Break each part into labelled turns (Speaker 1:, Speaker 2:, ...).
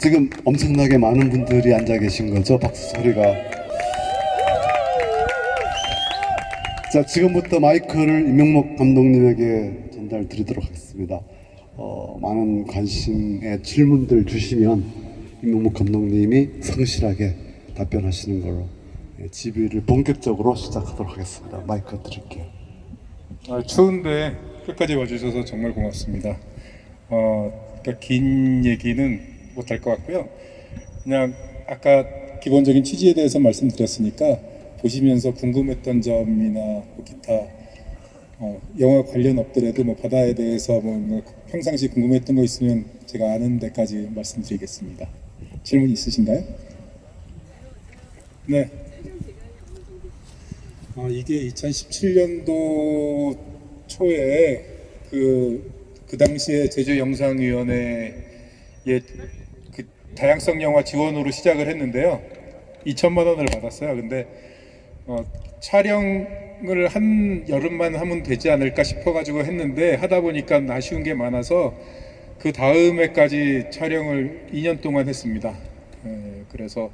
Speaker 1: 지금 엄청나게 많은 분들이 앉아 계신 거죠? 박수 소리가. 자, 지금부터 마이크를 임명목 감독님에게 전달 드리도록 하겠습니다. 많은 관심의 질문들 주시면 임명목 감독님이 성실하게 답변하시는 걸로 집의를 본격적으로 시작하도록 하겠습니다. 마이크 드릴게요.
Speaker 2: 추운데 끝까지 와주셔서 정말 고맙습니다. 그러니까 긴 얘기는 못할 것 같고요. 그냥 아까 기본적인 취지에 대해서 말씀드렸으니까 보시면서 궁금했던 점이나 뭐 기타 영화 관련 없더라도 뭐 바다에 대해서 뭐 평상시 궁금했던 거 있으면 제가 아는 데까지 말씀드리겠습니다. 질문 있으신가요? 네. 이게 2017년도 초에 그 당시에 제주영상위원회에 그 다양성 영화 지원으로 시작을 했는데요. 2천만 원을 받았어요. 근데 촬영을 한 여름만 하면 되지 않을까 싶어가지고 했는데 하다 보니까 아쉬운 게 많아서 그 다음 해까지 촬영을 2년 동안 했습니다. 그래서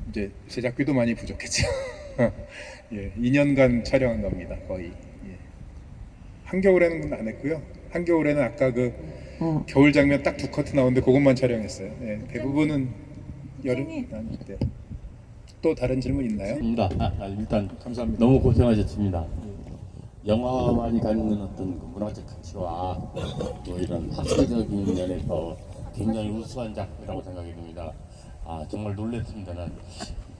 Speaker 2: 이제 제작비도 많이 부족했죠. 예, 2년간 촬영한 겁니다, 거의. 예. 한겨울에는 안 했고요. 한겨울에는 아까 그 겨울 장면 딱 2커트 나오는데 그것만 촬영했어요. 예, 대부분은 여름. 네. 또 다른 질문 있나요?
Speaker 3: 일단
Speaker 2: 감사합니다.
Speaker 3: 너무 고생하셨습니다. 영화만이 갖는 어떤 그 문화적 가치와 또 이런 학술적인 면에서 굉장히 우수한 작품이라고 생각이 듭니다. 정말 놀랐습니다. 난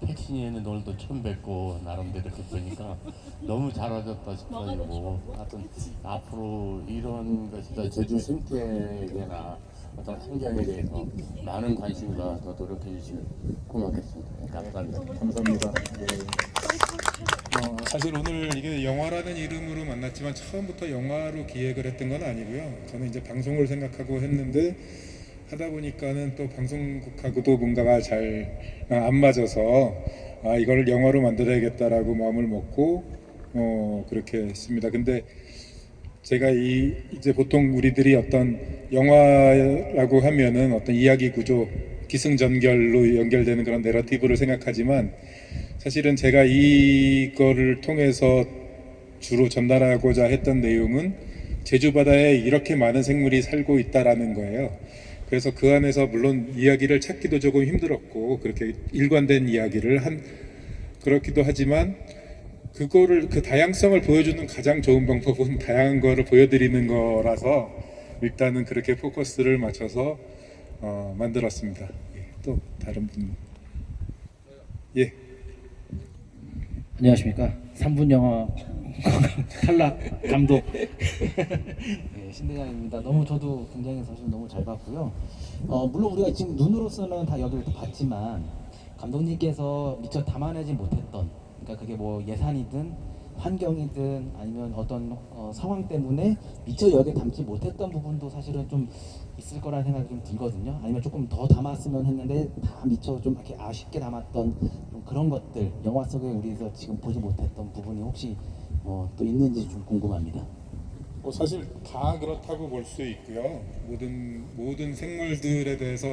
Speaker 3: 백신이는 오늘도 처음 뵙고 나름대로 이렇게 보니까 너무 잘하셨다 싶어가지고 하여튼 앞으로 이런 것이 더 제주 생태계나 어떤 환경에 대해서 많은 관심과 더 노력해 주시면 고맙겠습니다. 감사합니다.
Speaker 2: 감사합니다. 네. 사실 오늘 이게 영화라는 이름으로 만났지만 처음부터 영화로 기획을 했던 건 아니고요. 저는 이제 방송을 생각하고 했는데 하다 보니까는 또 방송국하고도 뭔가가 잘 안 맞아서 이걸 영화로 만들어야겠다라고 마음을 먹고 그렇게 했습니다. 근데 제가 이제 보통 우리들이 어떤 영화라고 하면은 어떤 이야기 구조, 기승전결로 연결되는 그런 내러티브를 생각하지만 사실은 제가 이거를 통해서 주로 전달하고자 했던 내용은 제주 바다에 이렇게 많은 생물이 살고 있다라는 거예요. 그래서 그 안에서 물론 이야기를 찾기도 조금 힘들었고 그렇게 일관된 이야기를 그렇기도 하지만 그거를 그 다양성을 보여주는 가장 좋은 방법은 다양한 거를 보여드리는 거라서 일단은 그렇게 포커스를 맞춰서 만들었습니다. 예, 또 다른 분. 예.
Speaker 4: 안녕하십니까. 3분 영화 탈락 감독 네, 신대장입니다. 너무 저도 굉장히 사실 너무 잘 봤고요. 물론 우리가 지금 눈으로서는 다 여기를 또 봤지만 감독님께서 미처 담아내지 못했던, 그러니까 그게 뭐 예산이든 환경이든 아니면 어떤 상황 때문에 미처 여기에 담지 못했던 부분도 사실은 좀 있을 거라는 생각이 좀 들거든요. 아니면 조금 더 담았으면 했는데 다 미처 좀 이렇게 아쉽게 담았던 좀 그런 것들, 영화 속에 우리에서 지금 보지 못했던 부분이 혹시 또 있는지 좀 궁금합니다.
Speaker 2: 사실 다 그렇다고 볼 수 있고요. 모든 생물들에 대해서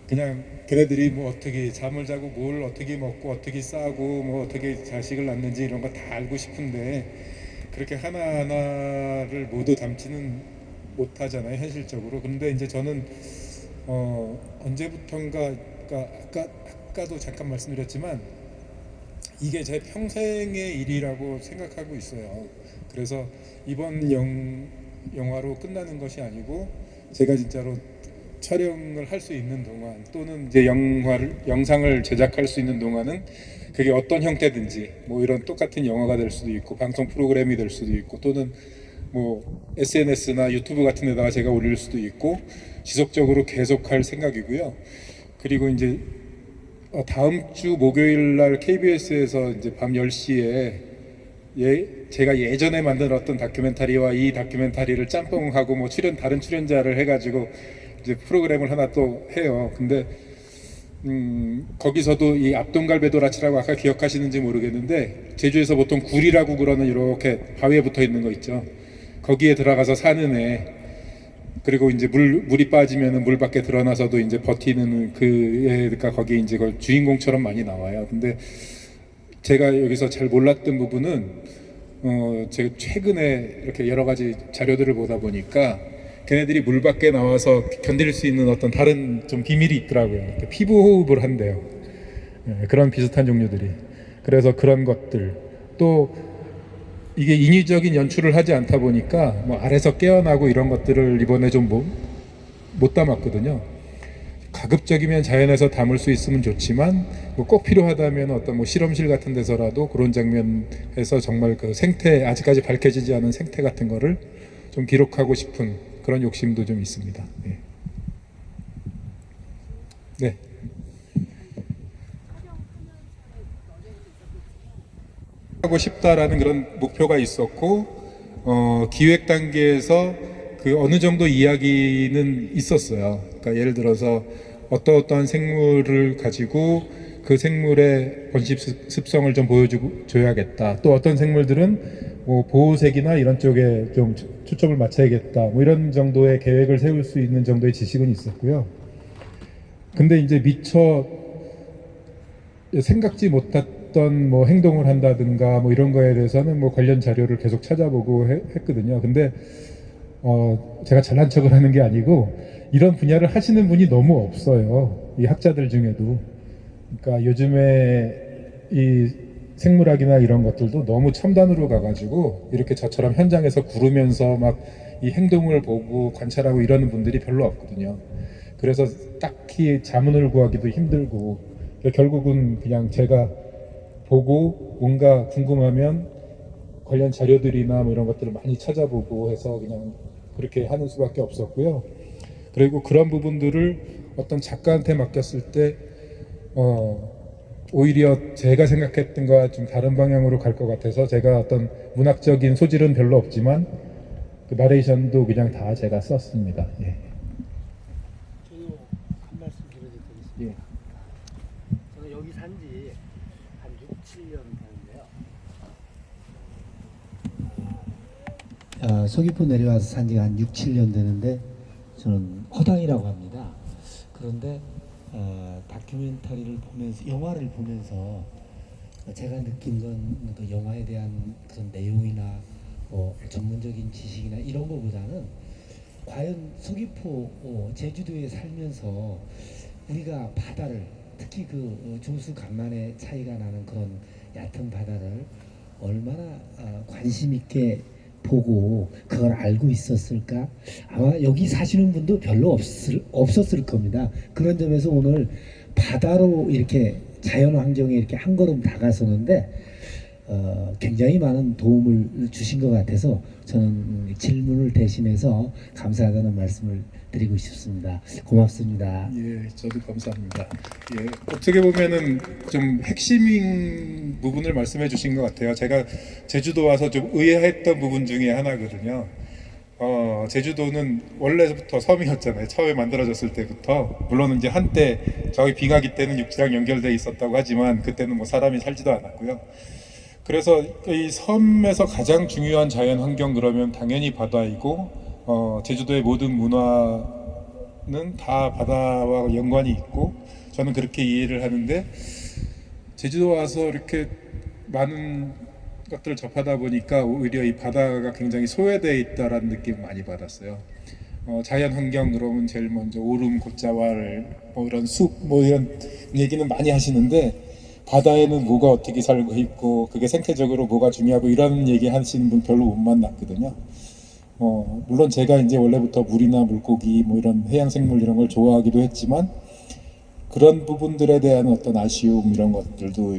Speaker 2: 그냥 걔네들이 뭐 어떻게 잠을 자고 뭘 어떻게 먹고 어떻게 싸고 뭐 어떻게 자식을 낳는지 이런 거 다 알고 싶은데 그렇게 하나하나를 모두 담지는 못하잖아요, 현실적으로. 근데 이제 저는 언제부턴가 그러니까 아까도 잠깐 말씀드렸지만 이게 제 평생의 일이라고 생각하고 있어요. 그래서 이번 영화로 끝나는 것이 아니고 제가 진짜로 촬영을 할 수 있는 동안 또는 이제 영상을 제작할 수 있는 동안은 그게 어떤 형태든지 뭐 이런 똑같은 영화가 될 수도 있고 방송 프로그램이 될 수도 있고 또는 뭐 SNS나 유튜브 같은 데다가 제가 올릴 수도 있고 지속적으로 계속할 생각이고요. 그리고 이제 다음 주 목요일 날 KBS에서 이제 밤 10시에 제가 예전에 만들었던 다큐멘터리와 이 다큐멘터리를 짬뽕하고 뭐 다른 출연자를 해가지고 이제 프로그램을 하나 또 해요. 근데 거기서도 이 압동갈배도라치라고 아까 기억하시는지 모르겠는데 제주에서 보통 굴이라고 그러는 이렇게 바위에 붙어 있는 거 있죠. 거기에 들어가서 사는 애 그리고 이제 물이 빠지면은 물 밖에 드러나서도 이제 버티는 그 애가 거기 이제 그 주인공처럼 많이 나와요. 근데 제가 여기서 잘 몰랐던 부분은 제가 최근에 이렇게 여러 가지 자료들을 보다 보니까 걔네들이 물 밖에 나와서 견딜 수 있는 어떤 다른 좀 비밀이 있더라고요. 이렇게 피부 호흡을 한대요. 그런 비슷한 종류들이. 그래서 그런 것들 또 이게 인위적인 연출을 하지 않다 보니까 뭐 알에서 깨어나고 이런 것들을 이번에 좀 못 담았거든요. 가급적이면 자연에서 담을 수 있으면 좋지만 뭐 꼭 필요하다면 어떤 뭐 실험실 같은 데서라도 그런 장면에서 정말 그 생태, 아직까지 밝혀지지 않은 생태 같은 거를 좀 기록하고 싶은 그런 욕심도 좀 있습니다. 네. 네. 하고 싶다라는 그런 목표가 있었고 기획 단계에서 그 어느 정도 이야기는 있었어요. 그러니까 예를 들어서 어떠한 생물을 가지고 그 생물의 번식 습성을 좀 보여줘야겠다. 또 어떤 생물들은 뭐 보호색이나 이런 쪽에 좀 초점을 맞춰야겠다. 뭐 이런 정도의 계획을 세울 수 있는 정도의 지식은 있었고요. 근데 이제 미처 생각지 못했던 뭐 행동을 한다든가 뭐 이런 거에 대해서는 뭐 관련 자료를 계속 찾아보고 했거든요. 근데 제가 잘난 척을 하는 게 아니고 이런 분야를 하시는 분이 너무 없어요. 이 학자들 중에도. 그러니까 요즘에 이 생물학이나 이런 것들도 너무 첨단으로 가가지고 이렇게 저처럼 현장에서 구르면서 막 이 행동을 보고 관찰하고 이러는 분들이 별로 없거든요. 그래서 딱히 자문을 구하기도 힘들고 결국은 그냥 제가 보고 뭔가 궁금하면 관련 자료들이나 뭐 이런 것들을 많이 찾아보고 해서 그냥 그렇게 하는 수밖에 없었고요. 그리고 그런 부분들을 어떤 작가한테 맡겼을 때 오히려 제가 생각했던 거와 좀 다른 방향으로 갈 것 같아서 제가 어떤 문학적인 소질은 별로 없지만 그 나레이션도 그냥 다 제가 썼습니다. 예.
Speaker 5: 저도 한 말씀 드려도 되겠습니다.
Speaker 2: 예.
Speaker 5: 저는 여기 산지 한 6, 7년 되는데요. 서귀포 내려와서 산지가 한 6, 7년 되는데 저는 허당이라고 합니다. 그런데 다큐멘터리를 보면서 영화를 보면서 제가 느낀 건 그 영화에 대한 그런 내용이나 뭐 전문적인 지식이나 이런 거보다는 과연 서귀포 제주도에 살면서 우리가 바다를 특히 그 조수 간만에 차이가 나는 그런 얕은 바다를 얼마나 관심 있게 보고 그걸 알고 있었을까? 아마 여기 사시는 분도 별로 없었을 겁니다. 그런 점에서 오늘 바다로 이렇게 자연 환경에 이렇게 한 걸음 다가서는데 굉장히 많은 도움을 주신 것 같아서 저는 질문을 대신해서 감사하다는 말씀을 드리고 싶습니다. 고맙습니다.
Speaker 2: 예, 저도 감사합니다. 예, 어떻게 보면은 좀 핵심인 부분을 말씀해 주신 것 같아요. 제가 제주도 와서 좀 의아했던 부분 중에 하나거든요. 제주도는 원래부터 섬이었잖아요. 처음에 만들어졌을 때부터. 물론 이제 한때 저희 빙하기 때는 육지랑 연결돼 있었다고 하지만 그때는 뭐 사람이 살지도 않았고요. 그래서 이 섬에서 가장 중요한 자연 환경 그러면 당연히 바다이고 제주도의 모든 문화는 다 바다와 연관이 있고 저는 그렇게 이해를 하는데 제주도 와서 이렇게 많은 것들을 접하다 보니까 오히려 이 바다가 굉장히 소외되어 있다라는 느낌을 많이 받았어요. 자연 환경 그러면 제일 먼저 오름, 곶자왈, 뭐 이런 숲, 뭐 이런 얘기는 많이 하시는데 바다에는 뭐가 어떻게 살고 있고 그게 생태적으로 뭐가 중요하고 이런 얘기 하시는 분 별로 못 만났거든요. 물론 제가 이제 원래부터 물이나 물고기 뭐 이런 해양 생물 이런 걸 좋아하기도 했지만 그런 부분들에 대한 어떤 아쉬움 이런 것들도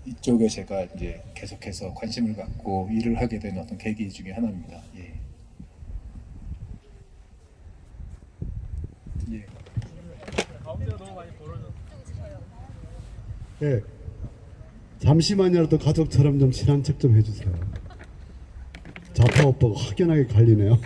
Speaker 2: 이쪽에 제가 이제 계속해서 관심을 갖고 일을 하게 된 어떤 계기 중에 하나입니다. 예. 예.
Speaker 1: 예. 잠시만이라도 가족처럼 좀 친한 척 좀 해주세요. 자파 오빠가 확연하게 갈리네요.